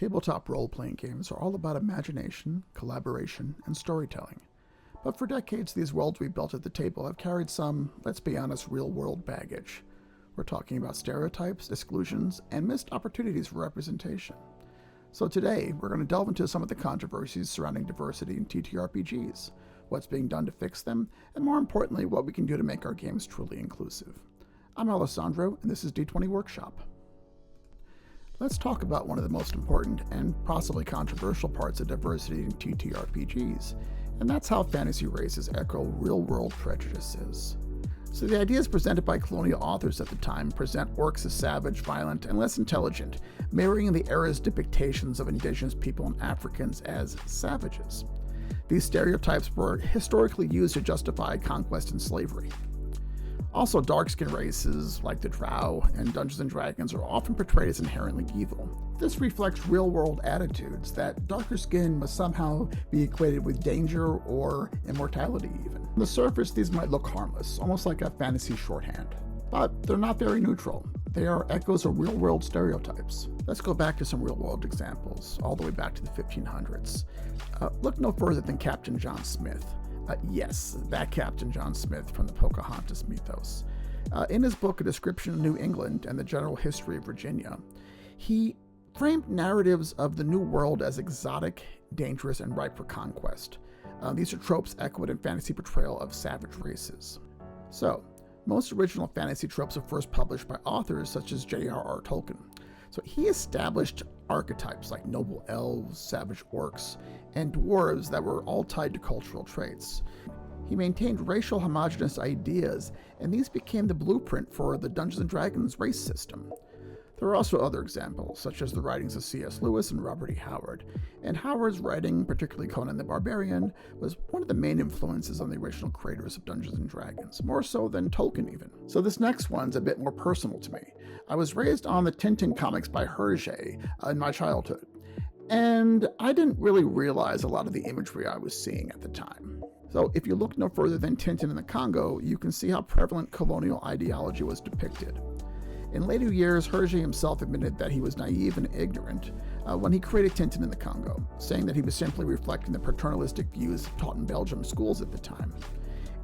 Tabletop role-playing games are all about imagination, collaboration, and storytelling. But for decades, these worlds we built at the table have carried some, let's be honest, real-world baggage. We're talking about stereotypes, exclusions, and missed opportunities for representation. So today, we're going to delve into some of the controversies surrounding diversity in TTRPGs, what's being done to fix them, and more importantly, what we can do to make our games truly inclusive. I'm Alessandro, and this is D20 Workshop. Let's talk about one of the most important and possibly controversial parts of diversity in TTRPGs, and that's how fantasy races echo real-world prejudices. So the ideas presented by colonial authors at the time present orcs as savage, violent, and less intelligent, mirroring the era's depictions of indigenous people and Africans as savages. These stereotypes were historically used to justify conquest and slavery. Also, dark-skinned races like the Drow and Dungeons & Dragons are often portrayed as inherently evil. This reflects real-world attitudes that darker skin must somehow be equated with danger or immortality even. On the surface, these might look harmless, almost like a fantasy shorthand. But they're not very neutral. They are echoes of real-world stereotypes. Let's go back to some real-world examples, all the way back to the 1500s. Look no further than Captain John Smith. Yes, that Captain John Smith from the Pocahontas mythos. In his book, A Description of New England and the General History of Virginia, he framed narratives of the New World as exotic, dangerous, and ripe for conquest. These are tropes echoed in fantasy portrayal of savage races. So, most original fantasy tropes are first published by authors such as J.R.R. Tolkien. So he established archetypes like noble elves, savage orcs, and dwarves that were all tied to cultural traits. He maintained racial homogeneous ideas, and these became the blueprint for the Dungeons & Dragons race system. There are also other examples, such as the writings of C.S. Lewis and Robert E. Howard. And Howard's writing, particularly Conan the Barbarian, was one of the main influences on the original creators of Dungeons & Dragons, more so than Tolkien even. So this next one's a bit more personal to me. I was raised on the Tintin comics by Hergé in my childhood, and I didn't really realize a lot of the imagery I was seeing at the time. So if you look no further than Tintin in the Congo, you can see how prevalent colonial ideology was depicted. In later years, Hergé himself admitted that he was naive and ignorant when he created Tintin in the Congo, saying that he was simply reflecting the paternalistic views taught in Belgium schools at the time.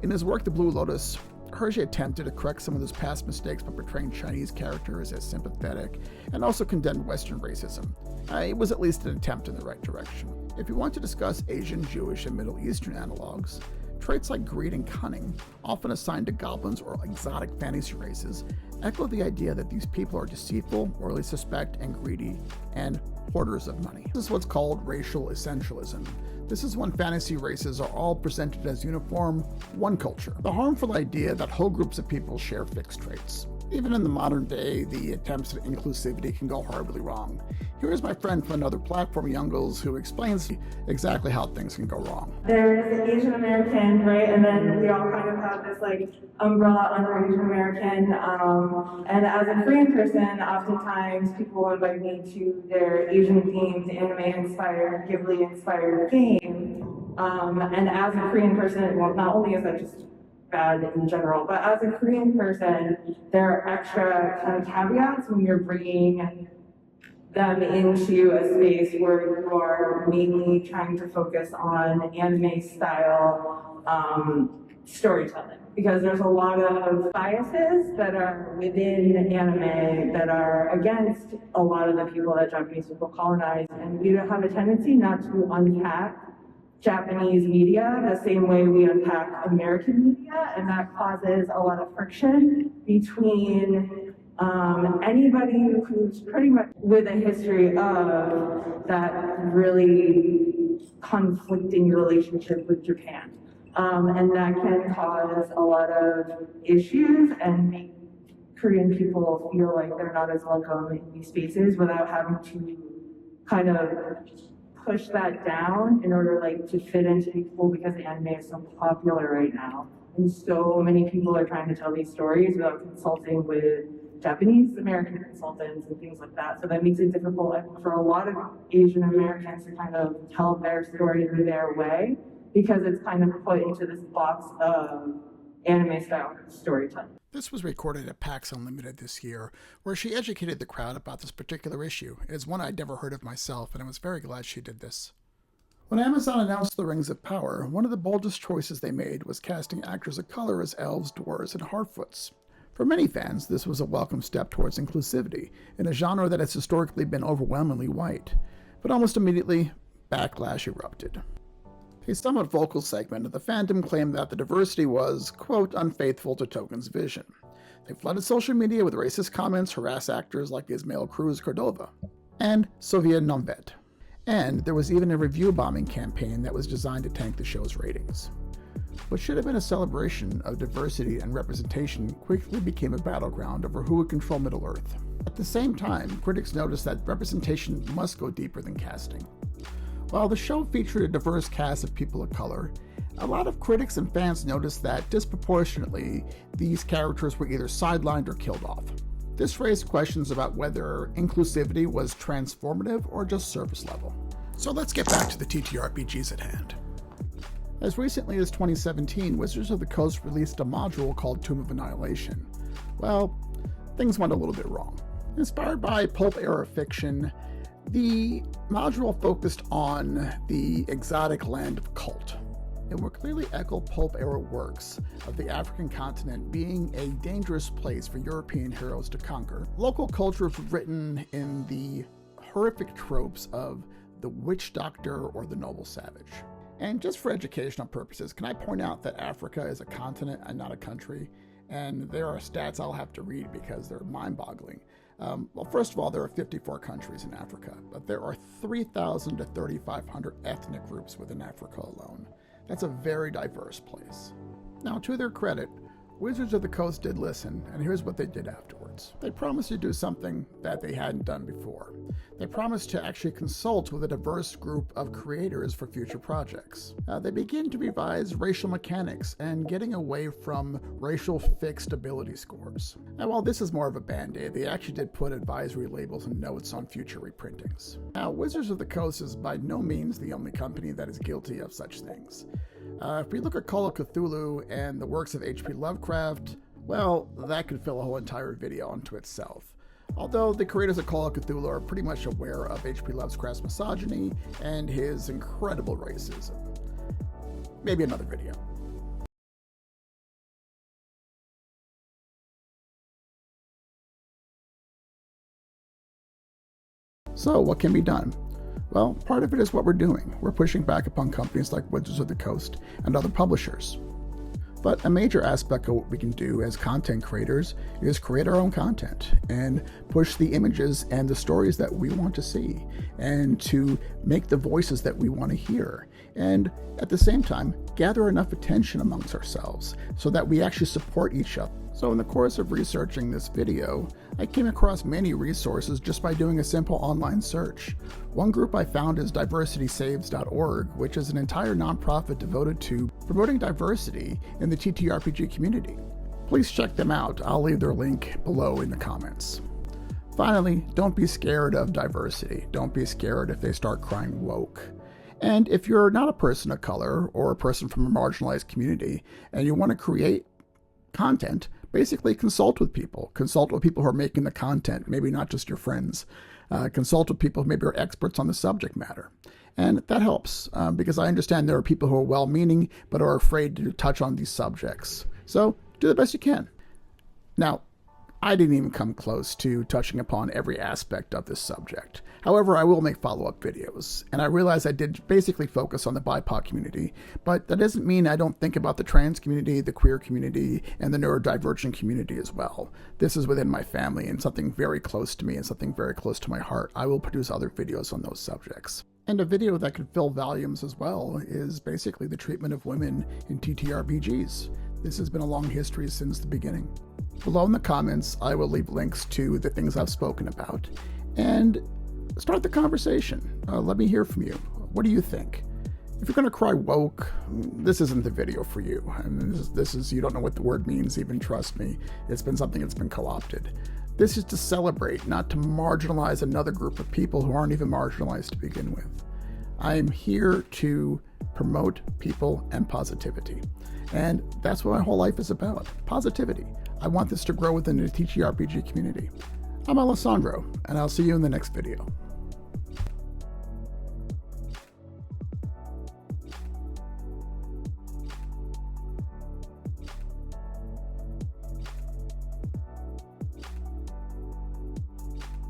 In his work, The Blue Lotus, Hergé attempted to correct some of those past mistakes by portraying Chinese characters as sympathetic, and also condemned Western racism. It was at least an attempt in the right direction. If you want to discuss Asian, Jewish, and Middle Eastern analogs, traits like greed and cunning, often assigned to goblins or exotic fantasy races, echo the idea that these people are deceitful, morally suspect, and greedy, and hoarders of money. This is what's called racial essentialism. This is when fantasy races are all presented as uniform, one culture. The harmful idea that whole groups of people share fixed traits. Even in the modern day, the attempts at inclusivity can go horribly wrong. Here is my friend from another platform, Youngles, who explains exactly how things can go wrong. There's Asian American, right? And then we all kind of have this like umbrella under Asian American. And as a Korean person, oftentimes people invite me to their Asian themed, anime-inspired, Ghibli-inspired game. And as a Korean person, well, not only is that just bad in general, but as a Korean person, there are extra kind of caveats when you're bringing them into a space where you are mainly trying to focus on anime style storytelling. Because there's a lot of biases that are within anime that are against a lot of the people that Japanese people colonized, and we have a tendency not to unpack Japanese media the same way we unpack American media, and that causes a lot of friction between anybody who's pretty much with a history of that really conflicting relationship with Japan. And that can cause a lot of issues and make Korean people feel like they're not as welcome in these spaces without having to kind of push that down in order like to fit into people, because anime is so popular right now. And so many people are trying to tell these stories without consulting with Japanese American consultants and things like that. So that makes it difficult for a lot of Asian Americans to kind of tell their stories in their way, because it's kind of put into this box of anime style storytelling. This was recorded at PAX Unlimited this year, where she educated the crowd about this particular issue. It is one I'd never heard of myself, and I was very glad she did this. When Amazon announced The Rings of Power, one of the boldest choices they made was casting actors of color as elves, dwarves, and harfoots. For many fans, this was a welcome step towards inclusivity in a genre that has historically been overwhelmingly white. But almost immediately, backlash erupted. A somewhat vocal segment of the fandom claimed that the diversity was, quote, unfaithful to Tolkien's vision. They flooded social media with racist comments, harass actors like Ismael Cruz Cordova and Sofia Nomvet. And there was even a review bombing campaign that was designed to tank the show's ratings. What should have been a celebration of diversity and representation quickly became a battleground over who would control Middle-earth. At the same time, critics noticed that representation must go deeper than casting. While the show featured a diverse cast of people of color, a lot of critics and fans noticed that disproportionately, these characters were either sidelined or killed off. This raised questions about whether inclusivity was transformative or just surface level. So let's get back to the TTRPGs at hand. As recently as 2017, Wizards of the Coast released a module called Tomb of Annihilation. Well, things went a little bit wrong. Inspired by pulp-era fiction, the module focused on the exotic land of Cult. It would clearly echo pulp-era works of the African continent being a dangerous place for European heroes to conquer. Local culture was written in the horrific tropes of the witch doctor or the noble savage. And just for educational purposes, can I point out that Africa is a continent and not a country? And there are stats I'll have to read because they're mind-boggling. Well, first of all, there are 54 countries in Africa, but there are 3,000 to 3,500 ethnic groups within Africa alone. That's a very diverse place. Now, to their credit, Wizards of the Coast did listen, and here's what they did afterwards. They promised to do something that they hadn't done before. They promised to actually consult with a diverse group of creators for future projects. They begin to revise racial mechanics and getting away from racial fixed ability scores. And while this is more of a band-aid, they actually did put advisory labels and notes on future reprintings. Now, Wizards of the Coast is by no means the only company that is guilty of such things. If we look at Call of Cthulhu and the works of H.P. Lovecraft, well, that could fill a whole entire video unto itself. Although the creators of Call of Cthulhu are pretty much aware of H.P. Lovecraft's misogyny and his incredible racism. Maybe another video. So, what can be done? Well, part of it is what we're doing. We're pushing back upon companies like Wizards of the Coast and other publishers. But a major aspect of what we can do as content creators is create our own content and push the images and the stories that we want to see and to make the voices that we want to hear. And at the same time, gather enough attention amongst ourselves so that we actually support each other. So in the course of researching this video, I came across many resources just by doing a simple online search. One group I found is diversitysaves.org, which is an entire nonprofit devoted to promoting diversity in the TTRPG community. Please check them out. I'll leave their link below in the comments. Finally, don't be scared of diversity. Don't be scared if they start crying woke. And if you're not a person of color or a person from a marginalized community and you want to create content, basically consult with people. Consult with people who are making the content, maybe not just your friends. Consult with people who maybe are experts on the subject matter. And that helps because I understand there are people who are well-meaning but are afraid to touch on these subjects. So do the best you can. Now, I didn't even come close to touching upon every aspect of this subject. However, I will make follow-up videos, and I realize I did basically focus on the BIPOC community, but that doesn't mean I don't think about the trans community, the queer community, and the neurodivergent community as well. This is within my family and something very close to me and something very close to my heart. I will produce other videos on those subjects. And a video that could fill volumes as well is basically the treatment of women in TTRPGs. This has been a long history since the beginning. Below in the comments, I will leave links to the things I've spoken about. And start the conversation. Let me hear from you. What do you think? If you're going to cry woke, this isn't the video for you. I mean, this is you don't know what the word means, even trust me. It's been something that's been co-opted. This is to celebrate, not to marginalize another group of people who aren't even marginalized to begin with. I am here to promote people and positivity. And that's what my whole life is about, positivity. I want this to grow within the TTRPG community. I'm Alessandro, and I'll see you in the next video.